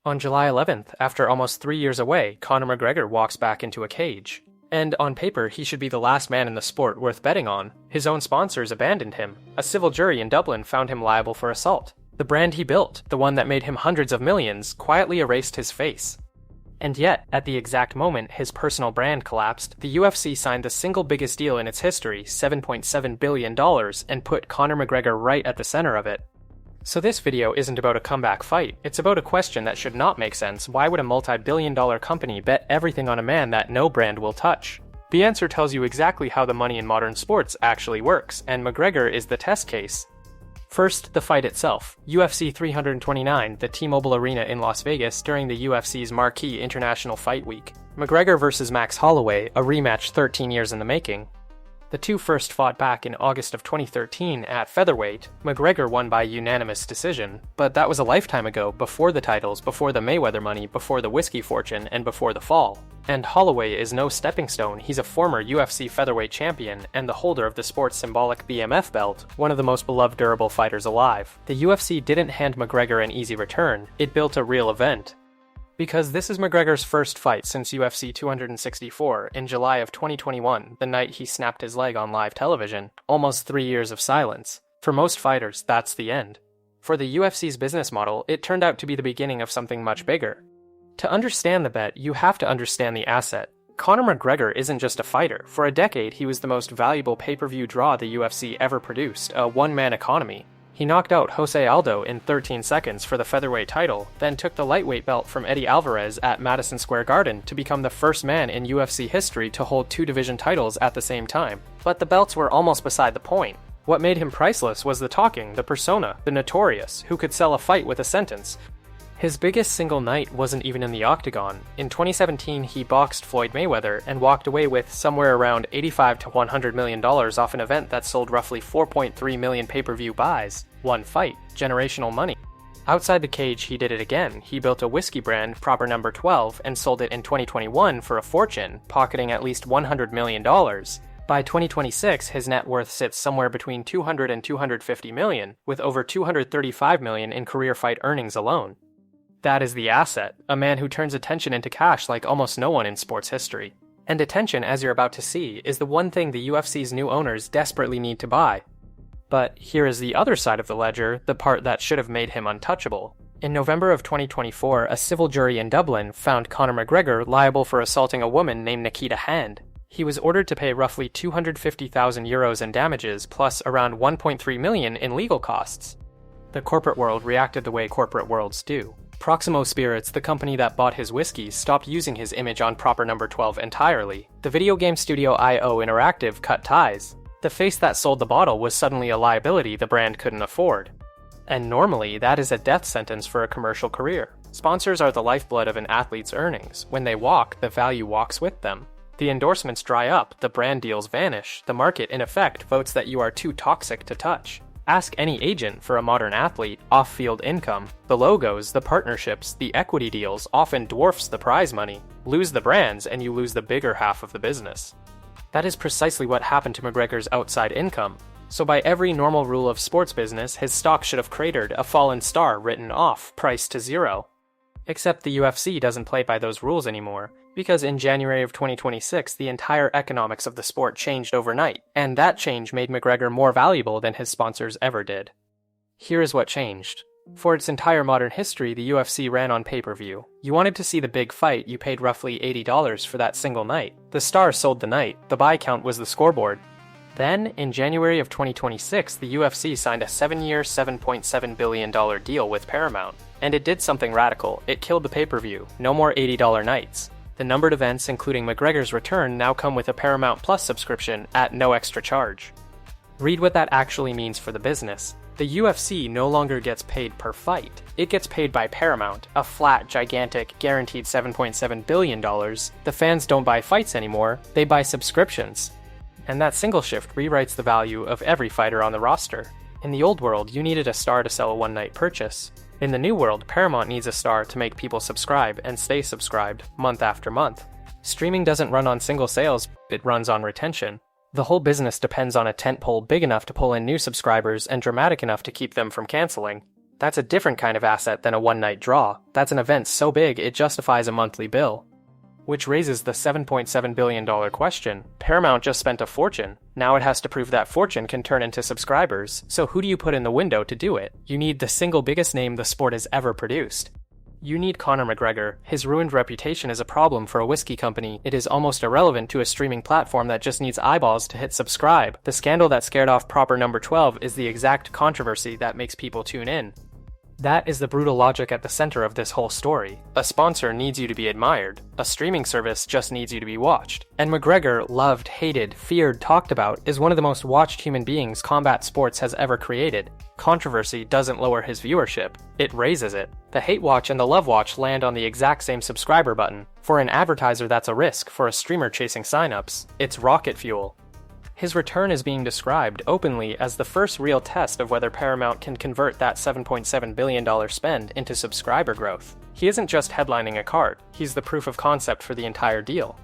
On July 11th, after almost 3 years away, Conor McGregor walks back into a cage. And on paper, he should be the last man in the sport worth betting on. His own sponsors abandoned him. A civil jury in Dublin found him liable for assault. The brand he built, the one that made him hundreds of millions, quietly erased his face. And yet, at the exact moment his personal brand collapsed, the UFC signed the single biggest deal in its history, $7.7 billion, and put Conor McGregor right at the center of it. So this video isn't about a comeback fight, it's about a question that should not make sense. Why would a multi-billion-dollar company bet everything on a man that no brand will touch? The answer tells you exactly how the money in modern sports actually works, and McGregor is the test case. First, the fight itself. UFC 329, the T-Mobile Arena in Las Vegas during the UFC's marquee International Fight Week. McGregor vs. Max Holloway, a rematch 13 years in the making. The two first fought back in August of 2013 at featherweight. McGregor won by unanimous decision, but that was a lifetime ago, before the titles, before the Mayweather money, before the whiskey fortune, and before the fall. And Holloway is no stepping stone, he's a former UFC featherweight champion and the holder of the sport's symbolic BMF belt, one of the most beloved durable fighters alive. The UFC didn't hand McGregor an easy return, it built a real event. Because this is McGregor's first fight since UFC 264 in July of 2021, the night he snapped his leg on live television. Almost 3 years of silence. For most fighters, that's the end. For the UFC's business model, it turned out to be the beginning of something much bigger. To understand the bet, you have to understand the asset. Conor McGregor isn't just a fighter. For a decade, he was the most valuable pay-per-view draw the UFC ever produced, a one-man economy. He knocked out Jose Aldo in 13 seconds for the featherweight title, then took the lightweight belt from Eddie Alvarez at Madison Square Garden to become the first man in UFC history to hold two division titles at the same time. But the belts were almost beside the point. What made him priceless was the talking, the persona, the notorious, who could sell a fight with a sentence. His biggest single night wasn't even in the octagon. In 2017, he boxed Floyd Mayweather and walked away with somewhere around $85 to $100 million off an event that sold roughly 4.3 million pay-per-view buys. One fight, generational money. Outside the cage, he did it again. He built a whiskey brand, Proper Number 12, and sold it in 2021 for a fortune, pocketing at least $100 million. By 2026, his net worth sits somewhere between $200 and $250 million, with over $235 million in career fight earnings alone. That is the asset, a man who turns attention into cash like almost no one in sports history. And attention, as you're about to see, is the one thing the UFC's new owners desperately need to buy. But here is the other side of the ledger, the part that should have made him untouchable. In November of 2024, a civil jury in Dublin found Conor McGregor liable for assaulting a woman named Nikita Hand. He was ordered to pay roughly 250,000 euros in damages, plus around 1.3 million in legal costs. The corporate world reacted the way corporate worlds do. Proximo Spirits, the company that bought his whiskey, stopped using his image on Proper Number 12 entirely. The video game studio IO Interactive cut ties. The face that sold the bottle was suddenly a liability the brand couldn't afford. And normally, that is a death sentence for a commercial career. Sponsors are the lifeblood of an athlete's earnings. When they walk, the value walks with them. The endorsements dry up, the brand deals vanish, the market, in effect, votes that you are too toxic to touch. Ask any agent for a modern athlete, off-field income. The logos, the partnerships, the equity deals often dwarfs the prize money. Lose the brands and you lose the bigger half of the business. That is precisely what happened to McGregor's outside income. So by every normal rule of sports business, his stock should have cratered, a fallen star written off, priced to zero. Except the UFC doesn't play by those rules anymore, because in January of 2026, the entire economics of the sport changed overnight, and that change made McGregor more valuable than his sponsors ever did. Here is what changed. For its entire modern history, the UFC ran on pay-per-view. You wanted to see the big fight, you paid roughly $80 for that single night. The star sold the night, the buy count was the scoreboard. Then, in January of 2026, the UFC signed a 7-year, $7.7 billion deal with Paramount. And it did something radical, it killed the pay-per-view, no more $80 nights. The numbered events, including McGregor's return, now come with a Paramount Plus subscription at no extra charge. Read what that actually means for the business. The UFC no longer gets paid per fight. It gets paid by Paramount, a flat, gigantic, guaranteed $7.7 billion. The fans don't buy fights anymore, they buy subscriptions. And that single shift rewrites the value of every fighter on the roster. In the old world, you needed a star to sell a one-night purchase. In the new world, Paramount needs a star to make people subscribe and stay subscribed, month after month. Streaming doesn't run on single sales, it runs on retention. The whole business depends on a tentpole big enough to pull in new subscribers and dramatic enough to keep them from canceling. That's a different kind of asset than a one-night draw. That's an event so big it justifies a monthly bill. Which raises the $7.7 billion question. Paramount just spent a fortune. Now it has to prove that fortune can turn into subscribers. So who do you put in the window to do it? You need the single biggest name the sport has ever produced. You need Conor McGregor. His ruined reputation is a problem for a whiskey company. It is almost irrelevant to a streaming platform that just needs eyeballs to hit subscribe. The scandal that scared off proper number 12 is the exact controversy that makes people tune in. That is the brutal logic at the center of this whole story. A sponsor needs you to be admired. A streaming service just needs you to be watched. And McGregor, loved, hated, feared, talked about, is one of the most watched human beings combat sports has ever created. Controversy doesn't lower his viewership, it raises it. The hate watch and the love watch land on the exact same subscriber button. For an advertiser, that's a risk. For a streamer chasing signups, it's rocket fuel. His return is being described openly as the first real test of whether Paramount can convert that $7.7 billion spend into subscriber growth. He isn't just headlining a card, he's the proof of concept for the entire deal.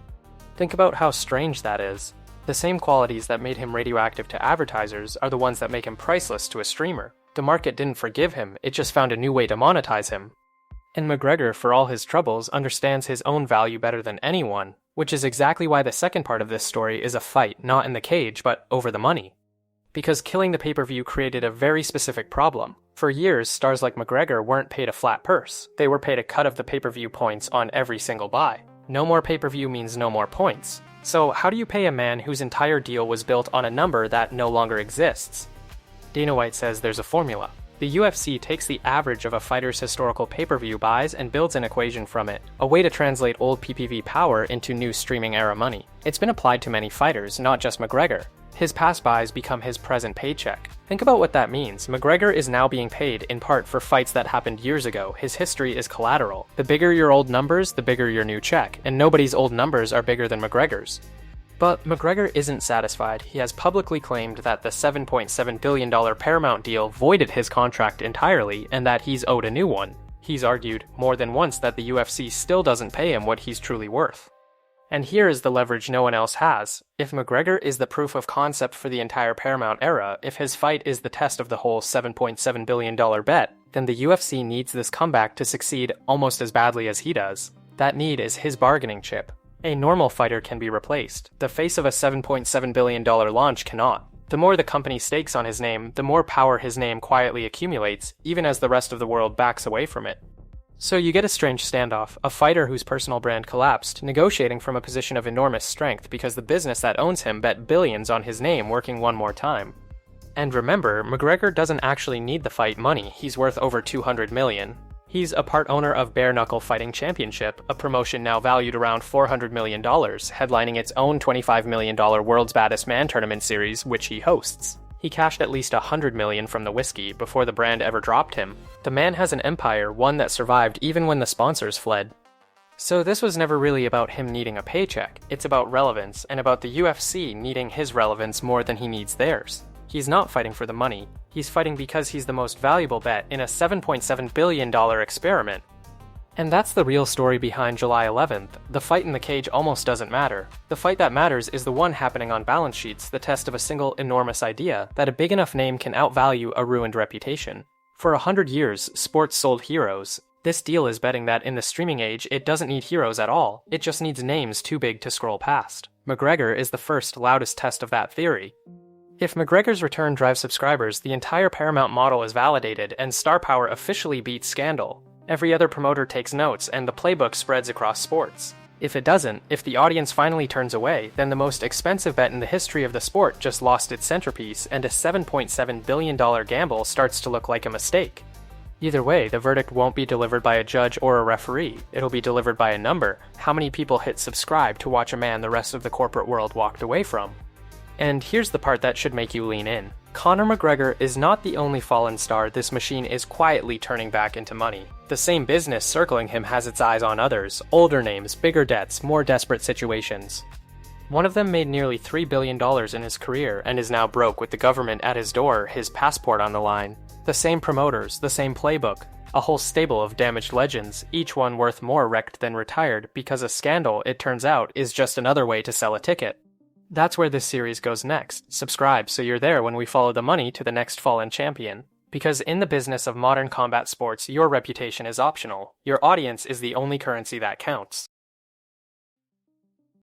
Think about how strange that is. The same qualities that made him radioactive to advertisers are the ones that make him priceless to a streamer. The market didn't forgive him, it just found a new way to monetize him. And McGregor, for all his troubles, understands his own value better than anyone. Which is exactly why the second part of this story is a fight, not in the cage, but over the money. Because killing the pay-per-view created a very specific problem. For years, stars like McGregor weren't paid a flat purse. They were paid a cut of the pay-per-view points on every single buy. No more pay-per-view means no more points. So how do you pay a man whose entire deal was built on a number that no longer exists? Dana White says there's a formula. The UFC takes the average of a fighter's historical pay-per-view buys and builds an equation from it, a way to translate old PPV power into new streaming-era money. It's been applied to many fighters, not just McGregor. His past buys become his present paycheck. Think about what that means. McGregor is now being paid, in part, for fights that happened years ago. His history is collateral. The bigger your old numbers, the bigger your new check, and nobody's old numbers are bigger than McGregor's. But McGregor isn't satisfied. He has publicly claimed that the $7.7 billion Paramount deal voided his contract entirely and that he's owed a new one. He's argued more than once that the UFC still doesn't pay him what he's truly worth. And here is the leverage no one else has. If McGregor is the proof of concept for the entire Paramount era, if his fight is the test of the whole $7.7 billion bet, then the UFC needs this comeback to succeed almost as badly as he does. That need is his bargaining chip. A normal fighter can be replaced. The face of a $7.7 billion launch cannot. The more the company stakes on his name, the more power his name quietly accumulates, even as the rest of the world backs away from it. So you get a strange standoff, a fighter whose personal brand collapsed, negotiating from a position of enormous strength because the business that owns him bet billions on his name working one more time. And remember, McGregor doesn't actually need the fight money, he's worth over $200 million. He's a part owner of Bare Knuckle Fighting Championship, a promotion now valued around $400 million, headlining its own $25 million World's Baddest Man tournament series, which he hosts. He cashed at least $100 million from the whiskey before the brand ever dropped him. The man has an empire, one that survived even when the sponsors fled. So this was never really about him needing a paycheck. It's about relevance, and about the UFC needing his relevance more than he needs theirs. He's not fighting for the money. He's fighting because he's the most valuable bet in a $7.7 billion experiment. And that's the real story behind July 11th. The fight in the cage almost doesn't matter. The fight that matters is the one happening on balance sheets, the test of a single enormous idea that a big enough name can outvalue a ruined reputation. For 100 years, sports sold heroes. This deal is betting that in the streaming age, it doesn't need heroes at all. It just needs names too big to scroll past. McGregor is the first, loudest test of that theory. If McGregor's return drives subscribers, the entire Paramount model is validated, and star power officially beats scandal. Every other promoter takes notes, and the playbook spreads across sports. If it doesn't, if the audience finally turns away, then the most expensive bet in the history of the sport just lost its centerpiece, and a $7.7 billion gamble starts to look like a mistake. Either way, the verdict won't be delivered by a judge or a referee. It'll be delivered by a number. How many people hit subscribe to watch a man the rest of the corporate world walked away from? And here's the part that should make you lean in. Conor McGregor is not the only fallen star this machine is quietly turning back into money. The same business circling him has its eyes on others, older names, bigger debts, more desperate situations. One of them made nearly $3 billion in his career and is now broke with the government at his door, his passport on the line. The same promoters, the same playbook, a whole stable of damaged legends, each one worth more wrecked than retired because a scandal, it turns out, is just another way to sell a ticket. That's where this series goes next. Subscribe so you're there when we follow the money to the next fallen champion. Because in the business of modern combat sports, your reputation is optional. Your audience is the only currency that counts.